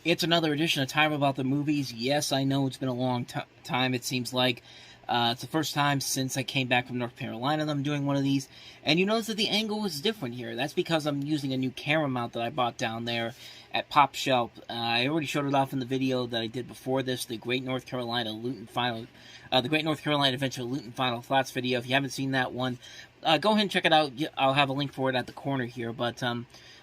It's another edition of Time About the Movies. Yes, I know it's been a long time, it seems like. It's the first time since I came back from North Carolina that I'm doing one of these. And you notice that the angle is different here. That's because I'm using a new camera mount that I bought down there at Pop Shelf. I already showed it off in the video that I did before this, the Great North Carolina Adventure Luton Final Flats video. If you haven't seen that one, go ahead and check it out. I'll have a link for it at the corner here. But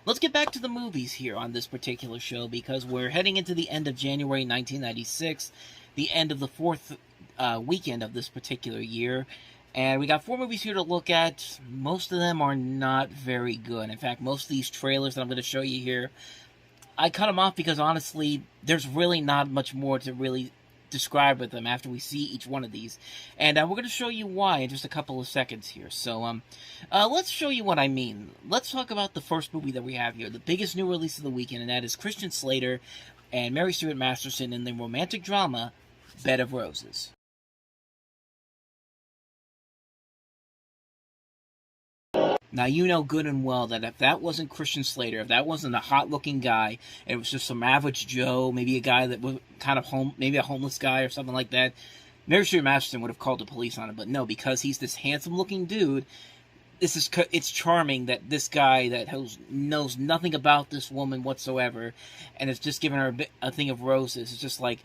let's get back to the movies here on this particular show, because we're heading into the end of January 1996, the end of the fourth weekend of this particular year, and we got 4 movies here to look at. Most of them are not very good. In fact, most of these trailers that I'm going to show you here, I cut them off because honestly, there's really not much more to really describe with them after we see each one of these. And we're going to show you why in just a couple of seconds here. So, let's show you what I mean. Let's talk about the first movie that we have here, the biggest new release of the weekend, and that is Christian Slater and Mary Stuart Masterson in the romantic drama Bed of Roses. Now, you know good and well that if that wasn't Christian Slater, if that wasn't a hot-looking guy, and it was just some average Joe, maybe a guy that was kind of maybe a homeless guy or something like that, Mary Stuart Masterson would have called the police on him. But no, because he's this handsome-looking dude, it's charming that this guy that knows nothing about this woman whatsoever, and is just giving her a thing of roses. It's just like,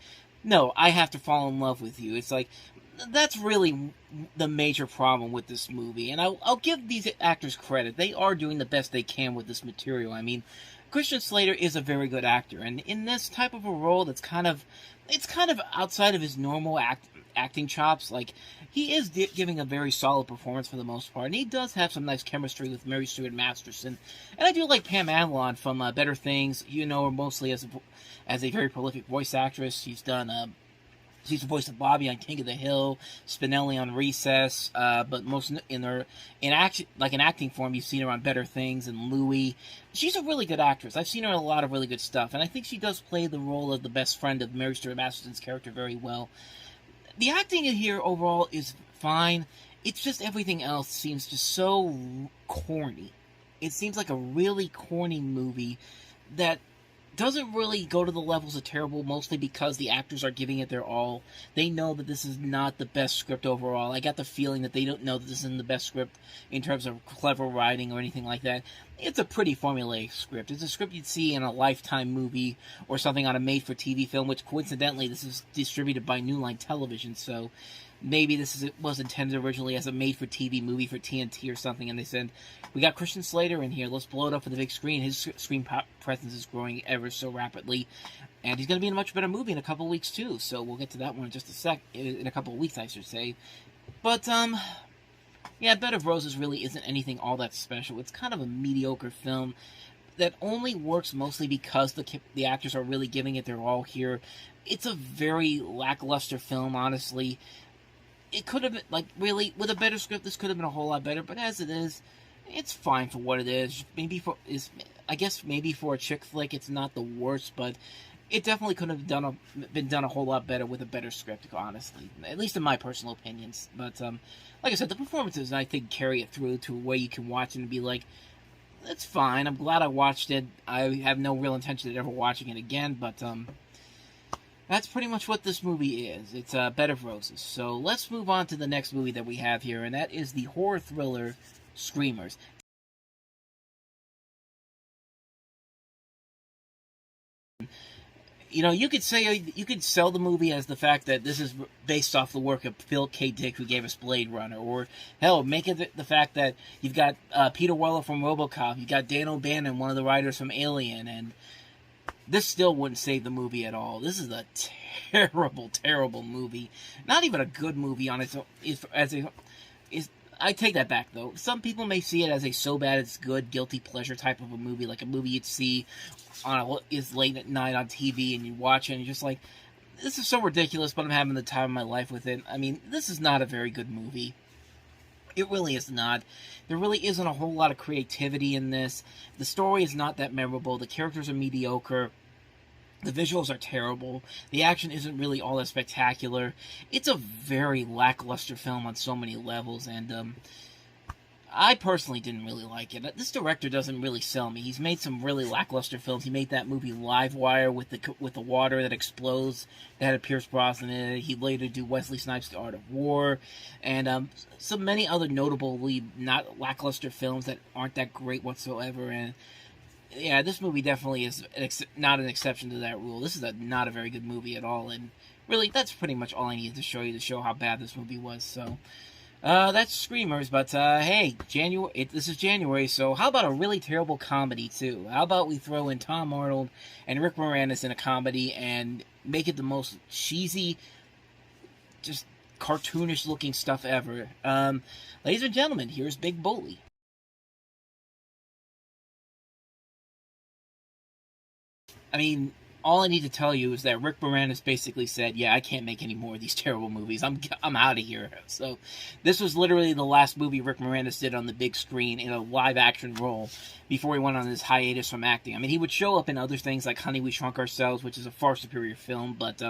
no, I have to fall in love with you. It's like, that's really the major problem with this movie. And I'll give these actors credit. They are doing the best they can with this material. I mean, Christian Slater is a very good actor, and in this type of a role that's kind of outside of his normal acting chops, like, he is giving a very solid performance for the most part, and he does have some nice chemistry with Mary Stuart Masterson. And I do like Pam Adlon from Better Things. You know her mostly as a very prolific voice actress. She's the voice of Bobby on King of the Hill, Spinelli on Recess, but most in acting form, you've seen her on Better Things and Louie. She's a really good actress. I've seen her in a lot of really good stuff, and I think she does play the role of the best friend of Mary Stuart Masterson's character very well. The acting in here overall is fine. It's just everything else seems just so corny. It seems like a really corny movie that doesn't really go to the levels of terrible, mostly because the actors are giving it their all. They know that this is not the best script overall. I got the feeling that they don't know that this isn't the best script in terms of clever writing or anything like that. It's a pretty formulaic script. It's a script you'd see in a Lifetime movie or something on a made-for-TV film, which coincidentally, this is distributed by New Line Television, so maybe was intended originally as a made-for-TV movie for TNT or something, and they said, we got Christian Slater in here, let's blow it up for the big screen. His screen presence is growing ever so rapidly, and he's going to be in a much better movie in a couple of weeks, too, so we'll get to that one in just in a couple of weeks, I should say. But, yeah, Bed of Roses really isn't anything all that special. It's kind of a mediocre film that only works mostly because the actors are really giving it their all here. It's a very lackluster film, honestly. It could have been, like, really, with a better script, this could have been a whole lot better, but as it is, it's fine for what it is. I guess maybe for a chick flick, it's not the worst, but it definitely could have been done a whole lot better with a better script, honestly. At least in my personal opinions. But, like I said, the performances, I think, carry it through to a way you can watch it and be like, it's fine, I'm glad I watched it. I have no real intention of ever watching it again, but, that's pretty much what this movie is. It's Bed of Roses. So let's move on to the next movie that we have here, and that is the horror thriller Screamers. You know, you could sell the movie as the fact that this is based off the work of Philip K. Dick, who gave us Blade Runner, or hell, make it the fact that you've got Peter Weller from RoboCop, you've got Dan O'Bannon, one of the writers from Alien, and this still wouldn't save the movie at all. This is a terrible, terrible movie. Not even a good movie on its own. I take that back, though. Some people may see it as a so bad it's good, guilty pleasure type of a movie, like a movie you'd see is late at night on TV, and you watch it, and you're just like, this is so ridiculous, but I'm having the time of my life with it. I mean, this is not a very good movie. It really is not. There really isn't a whole lot of creativity in this. The story is not that memorable. The characters are mediocre. The visuals are terrible. The action isn't really all that spectacular. It's a very lackluster film on so many levels, and I personally didn't really like it. This director doesn't really sell me. He's made some really lackluster films. He made that movie Live Wire with the water that explodes that had Pierce Brosnan in it. He later did Wesley Snipes' The Art of War, and so many other notably not lackluster films that aren't that great whatsoever. And yeah, this movie definitely is not an exception to that rule. This is not a very good movie at all, and really, that's pretty much all I needed to show you to show how bad this movie was. So. That's Screamers, but, hey, this is January, so how about a really terrible comedy, too? How about we throw in Tom Arnold and Rick Moranis in a comedy and make it the most cheesy, just cartoonish-looking stuff ever? Ladies and gentlemen, here's Big Bully. I mean, all I need to tell you is that Rick Moranis basically said, "Yeah, I can't make any more of these terrible movies. I'm out of here." So, this was literally the last movie Rick Moranis did on the big screen in a live action role before he went on his hiatus from acting. I mean, he would show up in other things like Honey, We Shrunk Ourselves, which is a far superior film, but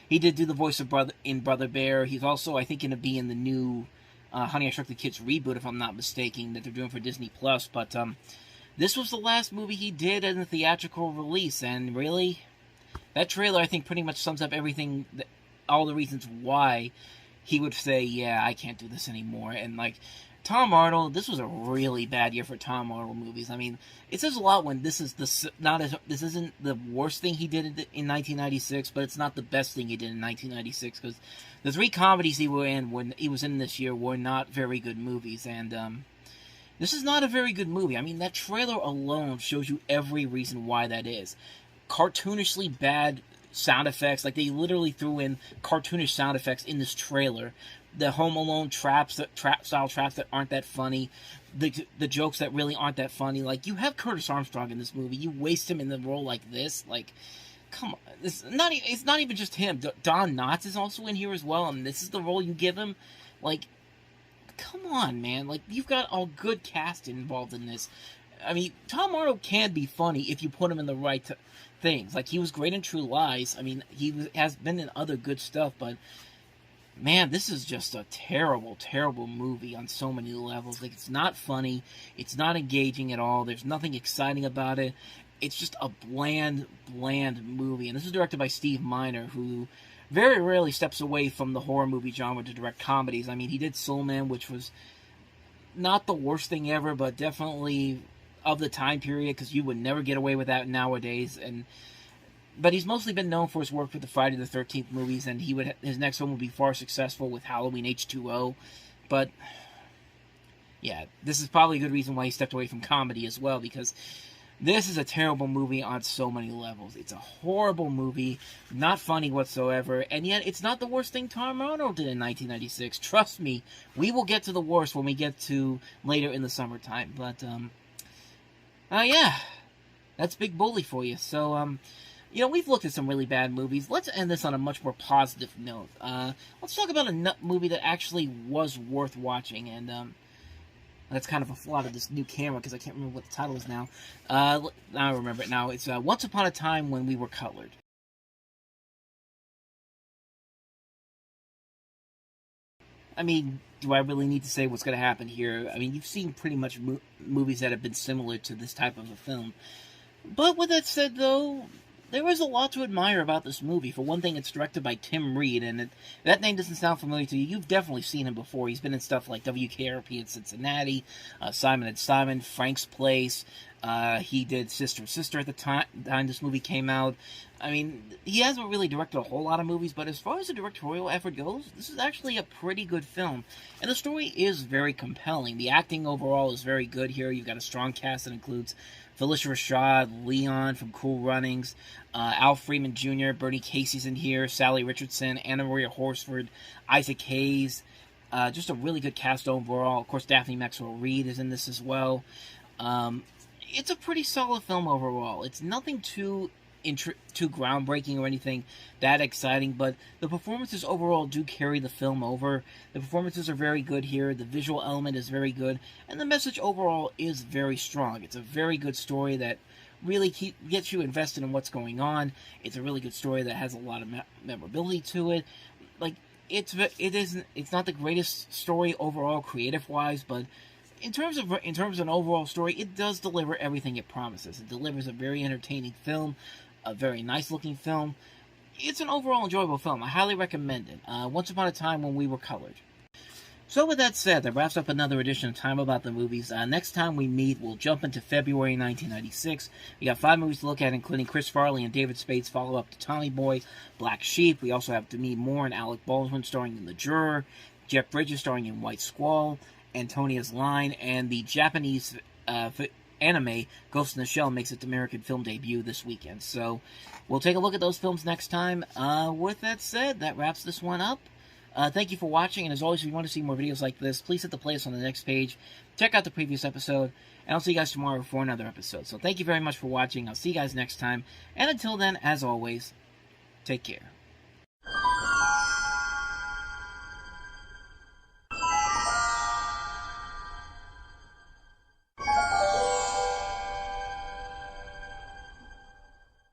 he did do the voice of Brother Bear. He's also, I think, going to be in the new Honey, I Shrunk the Kids reboot, if I'm not mistaken, that they're doing for Disney Plus. But this was the last movie he did in the theatrical release, and really, that trailer, I think, pretty much sums up everything, all the reasons why he would say, "Yeah, I can't do this anymore." And, like, Tom Arnold, this was a really bad year for Tom Arnold movies. I mean, it says a lot when this isn't the worst thing he did in 1996, but it's not the best thing he did in 1996, because the three comedies he was in this year were not very good movies, and, this is not a very good movie. I mean, that trailer alone shows you every reason why that is. Cartoonishly bad sound effects, like they literally threw in cartoonish sound effects in this trailer. The Home Alone style traps that aren't that funny, the jokes that really aren't that funny. Like, you have Curtis Armstrong in this movie, you waste him in the role like this. Like, come on, it's not even just him. Don Knotts is also in here as well, and this is the role you give him. Like, come on, man. Like, you've got a good cast involved in this. I mean, Tom Arnold can be funny if you put him in the right things. Like, he was great in True Lies. I mean, has been in other good stuff, but man, this is just a terrible, terrible movie on so many levels. Like, it's not funny. It's not engaging at all. There's nothing exciting about it. It's just a bland, bland movie. And this is directed by Steve Miner, who very rarely steps away from the horror movie genre to direct comedies. I mean, he did Soul Man, which was not the worst thing ever, but definitely of the time period, because you would never get away with that nowadays. But he's mostly been known for his work with the Friday the 13th movies, and his next one will be far successful with Halloween H2O. But yeah, this is probably a good reason why he stepped away from comedy as well, because this is a terrible movie on so many levels. It's a horrible movie, not funny whatsoever, and yet it's not the worst thing Tom Arnold did in 1996. Trust me, we will get to the worst when we get to later in the summertime. But yeah, that's Big Bully for you. So we've looked at some really bad movies. Let's end this on a much more positive note. Let's talk about a movie that actually was worth watching, and that's kind of a flaw of this new camera, because I can't remember what the title is now. I remember it now. It's Once Upon a Time When We Were Colored. I mean, do I really need to say what's going to happen here? I mean, you've seen pretty much movies that have been similar to this type of a film. But with that said, though, there is a lot to admire about this movie. For one thing, it's directed by Tim Reed, and that name doesn't sound familiar to you. You've definitely seen him before. He's been in stuff like WKRP in Cincinnati, Simon and Simon, Frank's Place. He did Sister Sister at the time this movie came out. I mean, he hasn't really directed a whole lot of movies, but as far as the directorial effort goes, this is actually a pretty good film. And the story is very compelling. The acting overall is very good here. You've got a strong cast that includes Phylicia Rashad, Leon from Cool Runnings, Al Freeman Jr., Bernie Casey's in here, Sally Richardson, Anna Maria Horsford, Isaac Hayes. Just a really good cast overall. Of course, Daphne Maxwell Reid is in this as well. It's a pretty solid film overall. It's nothing too groundbreaking or anything that exciting, but the performances overall do carry the film over. The performances are very good here, the visual element is very good, and the message overall is very strong. It's a very good story that really gets you invested in what's going on. It's a really good story that has a lot of memorability to it. Like, it's not the greatest story overall creative-wise, but in terms of an overall story, it does deliver everything it promises. It delivers a very entertaining film, a very nice looking film. It's an overall enjoyable film. I highly recommend it. Once Upon a Time When We Were Colored. So with that said, that wraps up another edition of Time About the Movies. Next time we meet, we'll jump into February 1996. We got 5 movies to look at, including Chris Farley and David Spade's follow-up to Tommy Boy, Black Sheep. We also have Demi Moore and Alec Baldwin starring in The Juror, Jeff Bridges starring in White Squall, Antonia's Line, and the Japanese anime Ghost in the Shell makes its American film debut this weekend. So we'll take a look at those films next time. With that said, that wraps this one up. Thank you for watching, and as always, if you want to see more videos like this, please hit the playlist on the next page. Check out the previous episode, and I'll see you guys tomorrow for another episode. So thank you very much for watching. I'll see you guys next time, and until then, as always, take care.